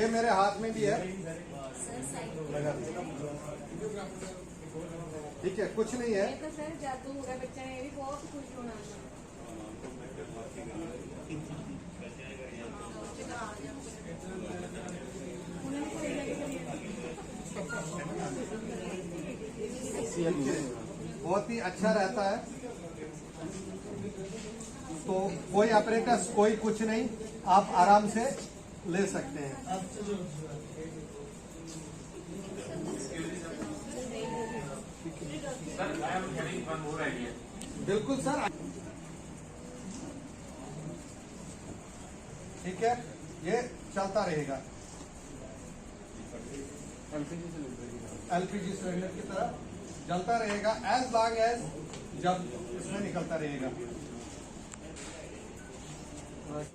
मेरे हाथ में भी है, लगा ठीक है, कुछ नहीं है। तो सर जादू होगा, बच्चा ने भी बहुत खुश होना। बहुत ही अच्छा रहता है। तो कोई ऑपरेटर्स कोई कुछ नहीं, आप आराम से ले सकते हैं। बिल्कुल सर, ठीक है, ये चलता रहेगा एलपीजी सिलेंडर की तरह जलता रहेगा एज लॉन्ग एज जब इसमें निकलता रहेगा।